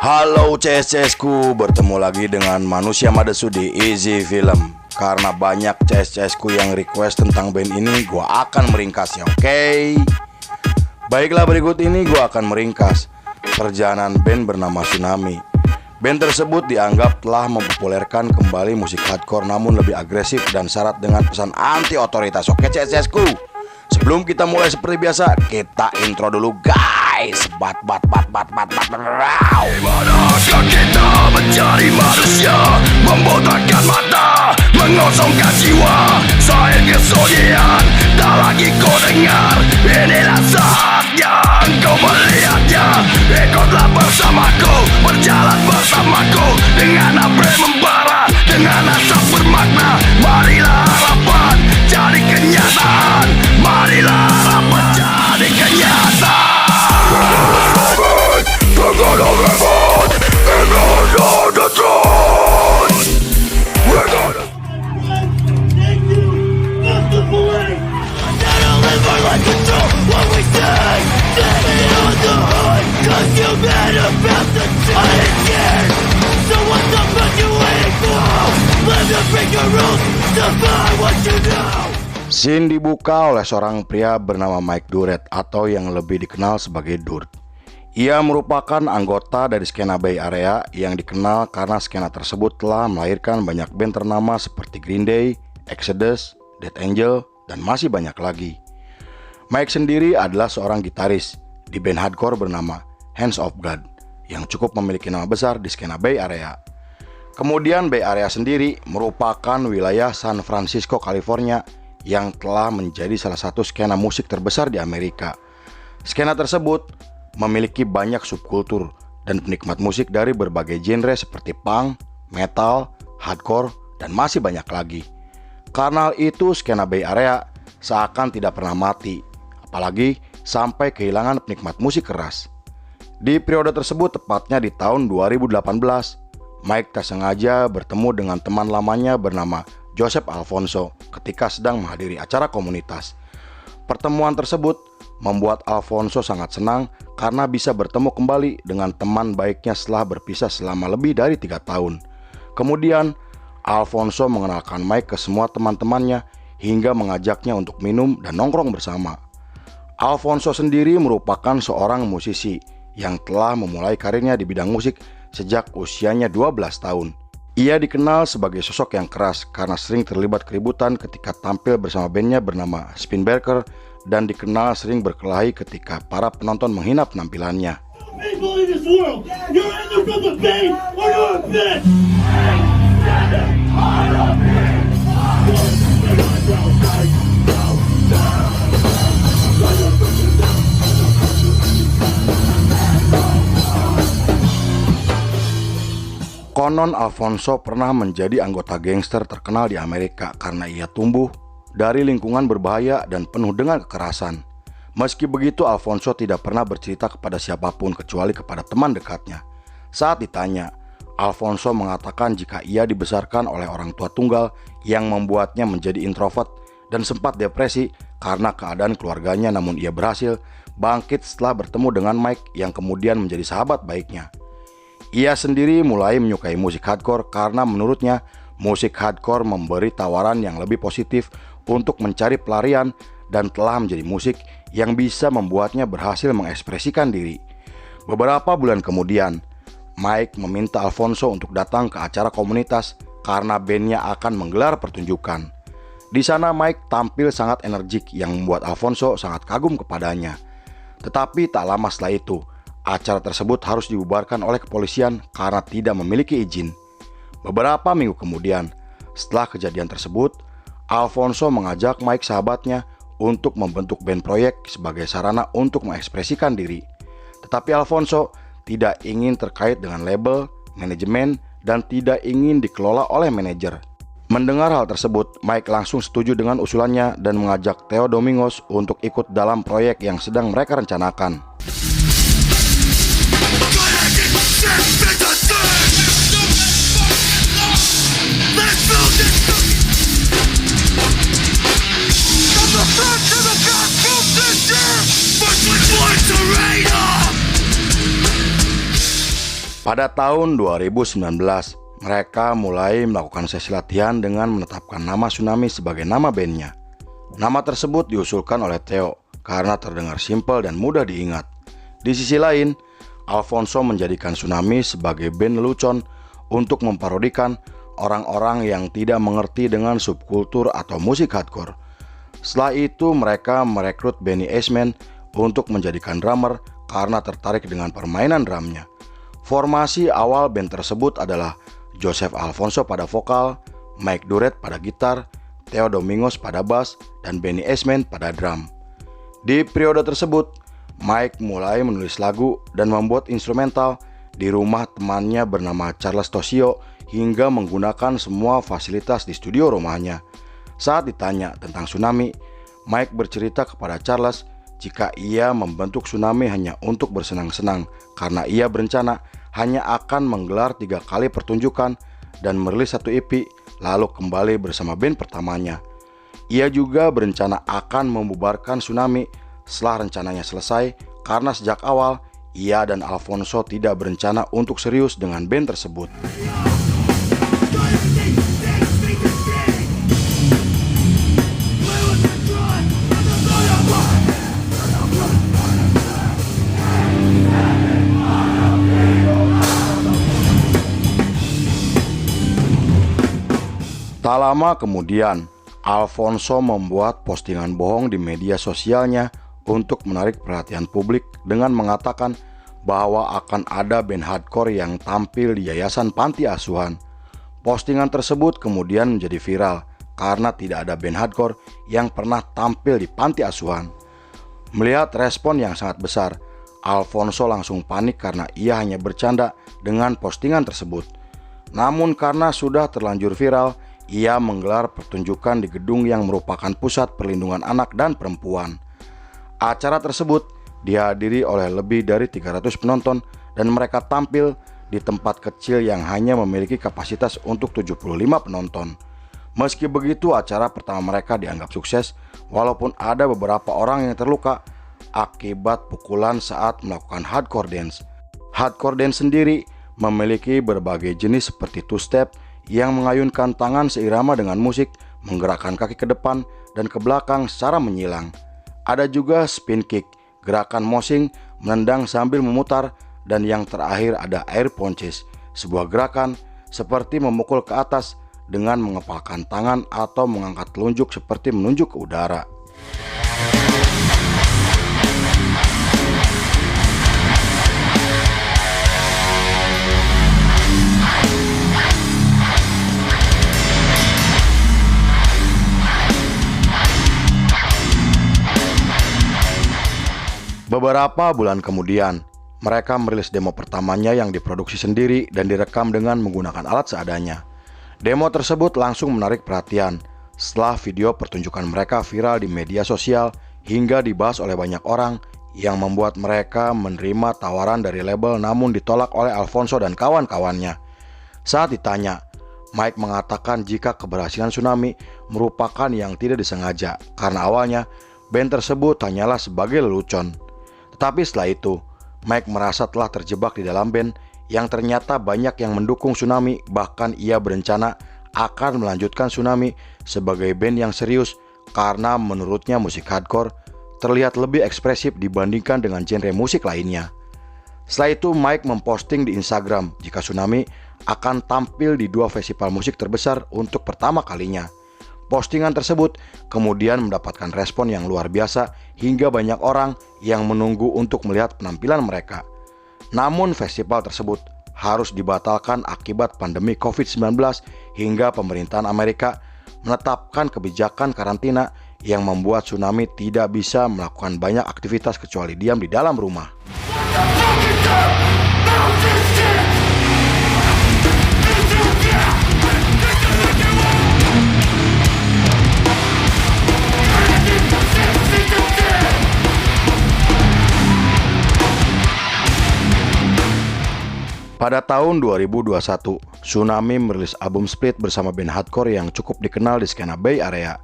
Halo CS-CS-ku, bertemu lagi dengan Manusia Madesu di Easy Film. Karena banyak CS-CS-ku yang request tentang band ini, gua akan meringkasnya, oke? Baiklah, berikut ini gua akan meringkas perjalanan band bernama Tsunami. Band tersebut dianggap telah mempopulerkan kembali musik hardcore namun lebih agresif dan syarat dengan pesan anti otoritas. Oke CS-CS-ku, sebelum kita mulai seperti biasa, kita intro dulu guys. Dimanakah kita mencari manusia, membotakkan mata, mengosongkan jiwa. Saya kesunyian, tak lagi kau dengar. Inilah saat yang kau melihatnya. Ikutlah bersamaku, berjalan bersamaku, dengan apa membara, dengan asap bermakna. Marilah harapan jadi kenyataan. Marilah harapan jadi kenyataan. We're gonna live on and on the throne. We're gonna take you, not the police. Not live our life, control what we say. Stay on the hunt, cause you're mad about the change. So what the fuck you waiting for? Live to break your rules, define what you know. Scene dibuka oleh seorang pria bernama Mike Durrett atau yang lebih dikenal sebagai Durt. Ia merupakan anggota dari skena Bay Area yang dikenal karena skena tersebut telah melahirkan banyak band ternama seperti Green Day, Exodus, Death Angel, dan masih banyak lagi. Mike sendiri adalah seorang gitaris di band hardcore bernama Hands of God yang cukup memiliki nama besar di skena Bay Area. Kemudian Bay Area sendiri merupakan wilayah San Francisco, California yang telah menjadi salah satu skena musik terbesar di Amerika. Skena tersebut memiliki banyak subkultur dan penikmat musik dari berbagai genre seperti punk, metal, hardcore, dan masih banyak lagi. Karena itu skena Bay Area seakan tidak pernah mati, apalagi sampai kehilangan penikmat musik keras. Di periode tersebut, tepatnya di tahun 2018, Mike tak sengaja bertemu dengan teman lamanya bernama Joseph Alfonso ketika sedang menghadiri acara komunitas. Pertemuan tersebut membuat Alfonso sangat senang karena bisa bertemu kembali dengan teman baiknya setelah berpisah selama lebih dari 3 tahun. Kemudian, Alfonso mengenalkan Mike ke semua teman-temannya hingga mengajaknya untuk minum dan nongkrong bersama. Alfonso sendiri merupakan seorang musisi yang telah memulai karirnya di bidang musik sejak usianya 12 tahun. Ia dikenal sebagai sosok yang keras karena sering terlibat keributan ketika tampil bersama bandnya bernama Spinbreaker dan dikenal sering berkelahi ketika para penonton menghina penampilannya. Konon Alfonso pernah menjadi anggota gangster terkenal di Amerika karena ia tumbuh dari lingkungan berbahaya dan penuh dengan kekerasan. Meski begitu, Alfonso tidak pernah bercerita kepada siapapun kecuali kepada teman dekatnya. Saat ditanya, Alfonso mengatakan jika ia dibesarkan oleh orang tua tunggal yang membuatnya menjadi introvert dan sempat depresi karena keadaan keluarganya, namun ia berhasil bangkit setelah bertemu dengan Mike yang kemudian menjadi sahabat baiknya. Ia sendiri mulai menyukai musik hardcore karena menurutnya musik hardcore memberi tawaran yang lebih positif untuk mencari pelarian dan telah menjadi musik yang bisa membuatnya berhasil mengekspresikan diri. Beberapa bulan kemudian, Mike meminta Alfonso untuk datang ke acara komunitas karena bandnya akan menggelar pertunjukan. Di sana Mike tampil sangat energik yang membuat Alfonso sangat kagum kepadanya. Tetapi tak lama setelah itu, acara tersebut harus dibubarkan oleh kepolisian karena tidak memiliki izin. Beberapa minggu kemudian, setelah kejadian tersebut, Alfonso mengajak Mike sahabatnya untuk membentuk band proyek sebagai sarana untuk mengekspresikan diri. Tetapi Alfonso tidak ingin terkait dengan label, manajemen, dan tidak ingin dikelola oleh manajer. Mendengar hal tersebut, Mike langsung setuju dengan usulannya dan mengajak Theo Domingos untuk ikut dalam proyek yang sedang mereka rencanakan. Pada tahun 2019, mereka mulai melakukan sesi latihan dengan menetapkan nama Tsunami sebagai nama bandnya. Nama tersebut diusulkan oleh Theo karena terdengar simpel dan mudah diingat. Di sisi lain, Alfonso menjadikan Tsunami sebagai band lelucon untuk memparodikan orang-orang yang tidak mengerti dengan subkultur atau musik hardcore. Setelah itu mereka merekrut Benny Eastman untuk menjadikan drummer karena tertarik dengan permainan drumnya. Formasi awal band tersebut adalah Joseph Alfonso pada vokal, Mike Durrett pada gitar, Theo Domingos pada bass, dan Benny Eastman pada drum. Di periode tersebut, Mike mulai menulis lagu dan membuat instrumental di rumah temannya bernama Charles Tosio hingga menggunakan semua fasilitas di studio rumahnya. Saat ditanya tentang Tsunami, Mike bercerita kepada Charles jika ia membentuk Tsunami hanya untuk bersenang-senang karena ia berencana hanya akan menggelar 3 kali pertunjukan dan merilis 1 EP lalu kembali bersama band pertamanya. Ia juga berencana akan membubarkan Tsunami setelah rencananya selesai karena sejak awal ia dan Alfonso tidak berencana untuk serius dengan band tersebut. Tak lama kemudian, Alfonso membuat postingan bohong di media sosialnya untuk menarik perhatian publik dengan mengatakan bahwa akan ada band hardcore yang tampil di yayasan panti asuhan. Postingan tersebut kemudian menjadi viral karena tidak ada band hardcore yang pernah tampil di panti asuhan. Melihat respon yang sangat besar, Alfonso langsung panik karena ia hanya bercanda dengan postingan tersebut. Namun karena sudah terlanjur viral, ia menggelar pertunjukan di gedung yang merupakan pusat perlindungan anak dan perempuan. Acara tersebut dihadiri oleh lebih dari 300 penonton dan mereka tampil di tempat kecil yang hanya memiliki kapasitas untuk 75 penonton. Meski begitu, acara pertama mereka dianggap sukses walaupun ada beberapa orang yang terluka akibat pukulan saat melakukan hardcore dance. Hardcore dance sendiri memiliki berbagai jenis seperti two-step yang mengayunkan tangan seirama dengan musik, menggerakkan kaki ke depan dan ke belakang secara menyilang. Ada juga spin kick, gerakan moshing, menendang sambil memutar, dan yang terakhir ada air punches, sebuah gerakan seperti memukul ke atas dengan mengepalkan tangan atau mengangkat telunjuk seperti menunjuk ke udara. Beberapa bulan kemudian, mereka merilis demo pertamanya yang diproduksi sendiri dan direkam dengan menggunakan alat seadanya. Demo tersebut langsung menarik perhatian setelah video pertunjukan mereka viral di media sosial hingga dibahas oleh banyak orang yang membuat mereka menerima tawaran dari label namun ditolak oleh Alfonso dan kawan-kawannya. Saat ditanya, Mike mengatakan jika keberhasilan Tsunami merupakan yang tidak disengaja karena awalnya band tersebut hanyalah sebagai lelucon. Tetapi setelah itu, Mike merasa telah terjebak di dalam band yang ternyata banyak yang mendukung Tsunami, bahkan ia berencana akan melanjutkan Tsunami sebagai band yang serius karena menurutnya musik hardcore terlihat lebih ekspresif dibandingkan dengan genre musik lainnya. Setelah itu Mike memposting di Instagram jika Tsunami akan tampil di 2 festival musik terbesar untuk pertama kalinya. Postingan tersebut kemudian mendapatkan respon yang luar biasa hingga banyak orang yang menunggu untuk melihat penampilan mereka. Namun festival tersebut harus dibatalkan akibat pandemi COVID-19 hingga pemerintahan Amerika menetapkan kebijakan karantina yang membuat Tsunami tidak bisa melakukan banyak aktivitas kecuali diam di dalam rumah. Pada tahun 2021, Tsunami merilis album Split bersama band hardcore yang cukup dikenal di skena Bay Area.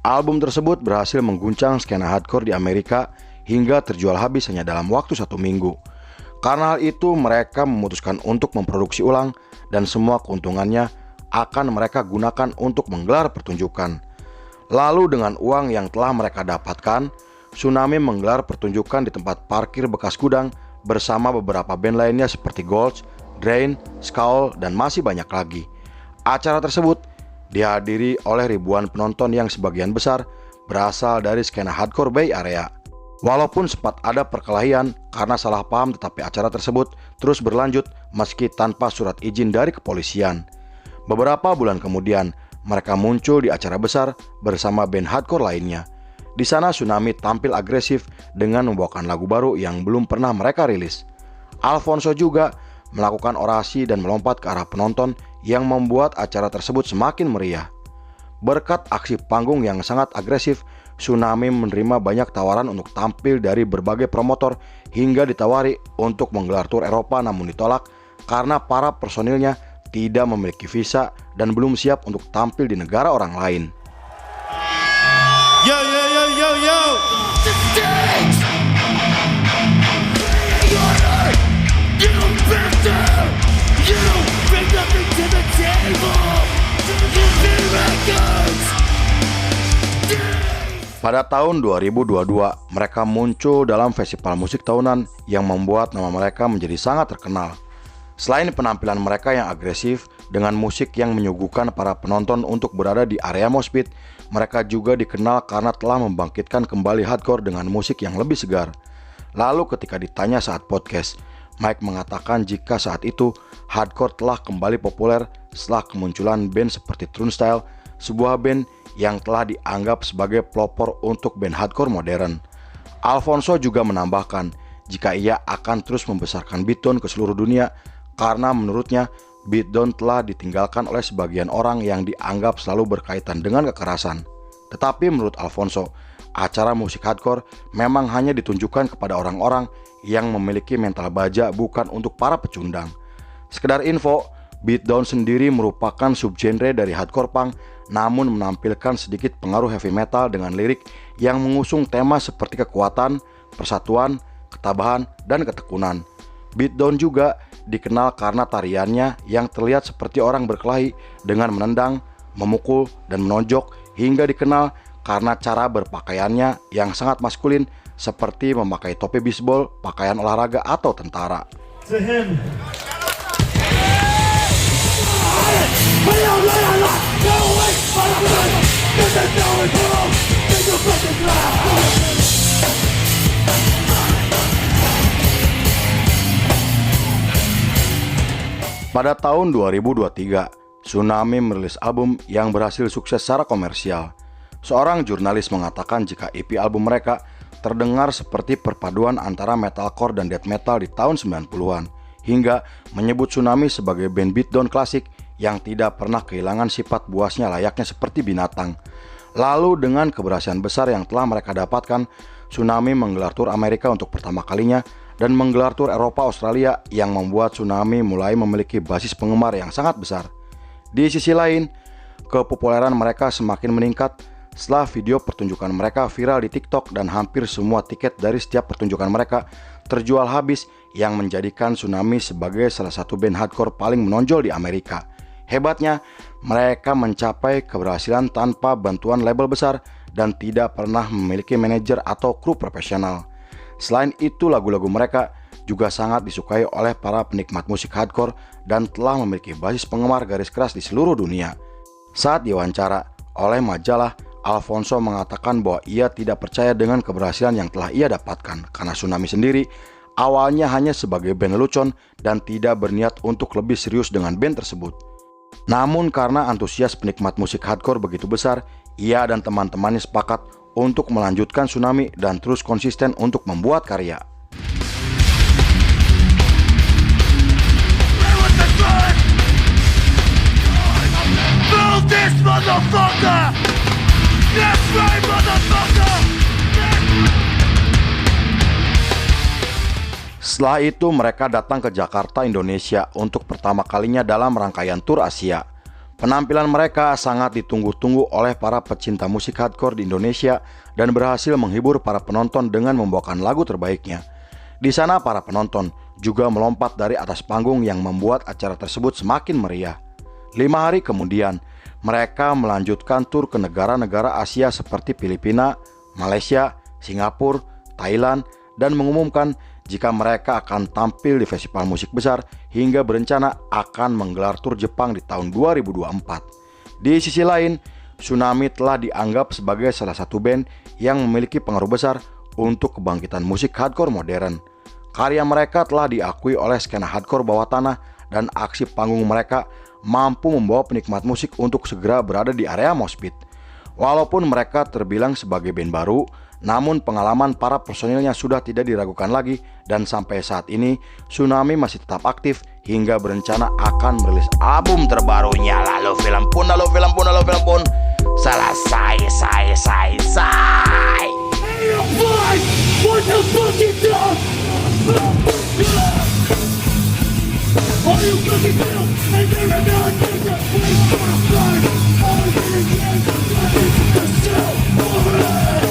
Album tersebut berhasil mengguncang skena hardcore di Amerika hingga terjual habis hanya dalam waktu 1 minggu. Karena hal itu mereka memutuskan untuk memproduksi ulang dan semua keuntungannya akan mereka gunakan untuk menggelar pertunjukan. Lalu dengan uang yang telah mereka dapatkan, Tsunami menggelar pertunjukan di tempat parkir bekas gudang bersama beberapa band lainnya seperti Gulch, Drain, Skull, dan masih banyak lagi. Acara tersebut dihadiri oleh ribuan penonton yang sebagian besar berasal dari skena hardcore Bay Area. Walaupun sempat ada perkelahian karena salah paham, tetapi acara tersebut terus berlanjut meski tanpa surat izin dari kepolisian. Beberapa bulan kemudian, mereka muncul di acara besar bersama band hardcore lainnya. Di sana Tsunami tampil agresif dengan membawakan lagu baru yang belum pernah mereka rilis. Alfonso juga melakukan orasi dan melompat ke arah penonton yang membuat acara tersebut semakin meriah. Berkat aksi panggung yang sangat agresif, Tsunami menerima banyak tawaran untuk tampil dari berbagai promotor hingga ditawari untuk menggelar tur Eropa, namun ditolak karena para personilnya tidak memiliki visa dan belum siap untuk tampil di negara orang lain. Yo, yo, yo, yo, yo! The stage! You bastard! You bring nothing to the table! You bring records! Pada tahun 2022, mereka muncul dalam festival musik tahunan yang membuat nama mereka menjadi sangat terkenal. Selain penampilan mereka yang agresif dengan musik yang menyuguhkan para penonton untuk berada di area mosh pit, mereka juga dikenal karena telah membangkitkan kembali hardcore dengan musik yang lebih segar. Lalu ketika ditanya saat podcast, Mike mengatakan jika saat itu hardcore telah kembali populer setelah kemunculan band seperti Turnstile, sebuah band yang telah dianggap sebagai pelopor untuk band hardcore modern. Alfonso juga menambahkan jika ia akan terus membesarkan beatdown ke seluruh dunia karena menurutnya beatdown telah ditinggalkan oleh sebagian orang yang dianggap selalu berkaitan dengan kekerasan. Tetapi menurut Alfonso, acara musik hardcore memang hanya ditunjukkan kepada orang-orang yang memiliki mental baja, bukan untuk para pecundang. Sekedar info, beatdown sendiri merupakan subgenre dari hardcore punk, namun menampilkan sedikit pengaruh heavy metal dengan lirik yang mengusung tema seperti kekuatan, persatuan, ketabahan, dan ketekunan. Beatdown juga dikenal karena tariannya yang terlihat seperti orang berkelahi dengan menendang, memukul, dan menonjok, hingga dikenal karena cara berpakaiannya yang sangat maskulin seperti memakai topi bisbol, pakaian olahraga, atau tentara. To him. Pada tahun 2023, Tsunami merilis album yang berhasil sukses secara komersial. Seorang jurnalis mengatakan jika EP album mereka terdengar seperti perpaduan antara metalcore dan death metal di tahun 90-an, hingga menyebut Tsunami sebagai band beatdown klasik yang tidak pernah kehilangan sifat buasnya layaknya seperti binatang. Lalu dengan keberhasilan besar yang telah mereka dapatkan, Tsunami menggelar tur Amerika untuk pertama kalinya dan menggelar tur Eropa Australia yang membuat Tsunami mulai memiliki basis penggemar yang sangat besar. Di sisi lain, kepopuleran mereka semakin meningkat setelah video pertunjukan mereka viral di TikTok dan hampir semua tiket dari setiap pertunjukan mereka terjual habis, yang menjadikan Tsunami sebagai salah satu band hardcore paling menonjol di Amerika. Hebatnya, mereka mencapai keberhasilan tanpa bantuan label besar dan tidak pernah memiliki manajer atau kru profesional. Selain itu, lagu-lagu mereka juga sangat disukai oleh para penikmat musik hardcore dan telah memiliki basis penggemar garis keras di seluruh dunia. Saat diwawancara oleh majalah, Alfonso mengatakan bahwa ia tidak percaya dengan keberhasilan yang telah ia dapatkan karena Tsunami sendiri awalnya hanya sebagai band lelucon dan tidak berniat untuk lebih serius dengan band tersebut. Namun karena antusias penikmat musik hardcore begitu besar, ia dan teman-temannya sepakat untuk melanjutkan Tsunami dan terus konsisten untuk membuat karya. Build this motherfucker! That's right, motherfucker! Setelah itu mereka datang ke Jakarta, Indonesia untuk pertama kalinya dalam rangkaian tur Asia. Penampilan mereka sangat ditunggu-tunggu oleh para pecinta musik hardcore di Indonesia dan berhasil menghibur para penonton dengan membawakan lagu terbaiknya. Di sana para penonton juga melompat dari atas panggung yang membuat acara tersebut semakin meriah. 5 hari kemudian, mereka melanjutkan tur ke negara-negara Asia seperti Filipina, Malaysia, Singapura, Thailand, dan mengumumkan jika mereka akan tampil di festival musik besar hingga berencana akan menggelar tur Jepang di tahun 2024. Di sisi lain, Tsunami telah dianggap sebagai salah satu band yang memiliki pengaruh besar untuk kebangkitan musik hardcore modern. Karya mereka telah diakui oleh skena hardcore bawah tanah dan aksi panggung mereka mampu membawa penikmat musik untuk segera berada di area mosh pit. Walaupun mereka terbilang sebagai band baru, namun pengalaman para personilnya sudah tidak diragukan lagi dan sampai saat ini Tsunami masih tetap aktif hingga berencana akan merilis album terbarunya. Lalu film pun selesai. What the fuck is that? Are you fucking real? And you're a non-nigga. We wanna fly. All in the game. The show over it.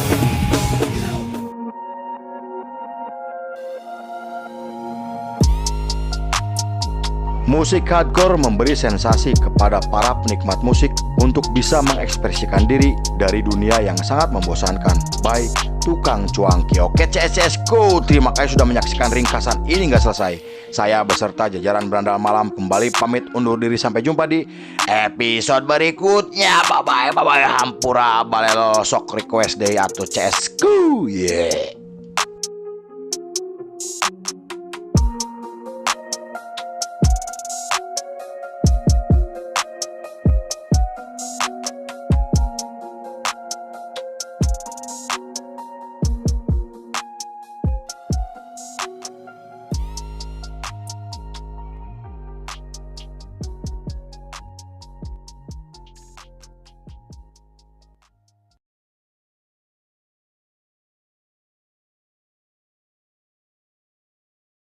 Musik hardcore memberi sensasi kepada para penikmat musik untuk bisa mengekspresikan diri dari dunia yang sangat membosankan. Baik tukang cuangki. Oke CSCSku, terima kasih sudah menyaksikan ringkasan ini nggak selesai. Saya beserta jajaran Berandal Malam kembali pamit undur diri, sampai jumpa di episode berikutnya. Bye bye. Hampura balelo sok request dari atau CSku. Yeah.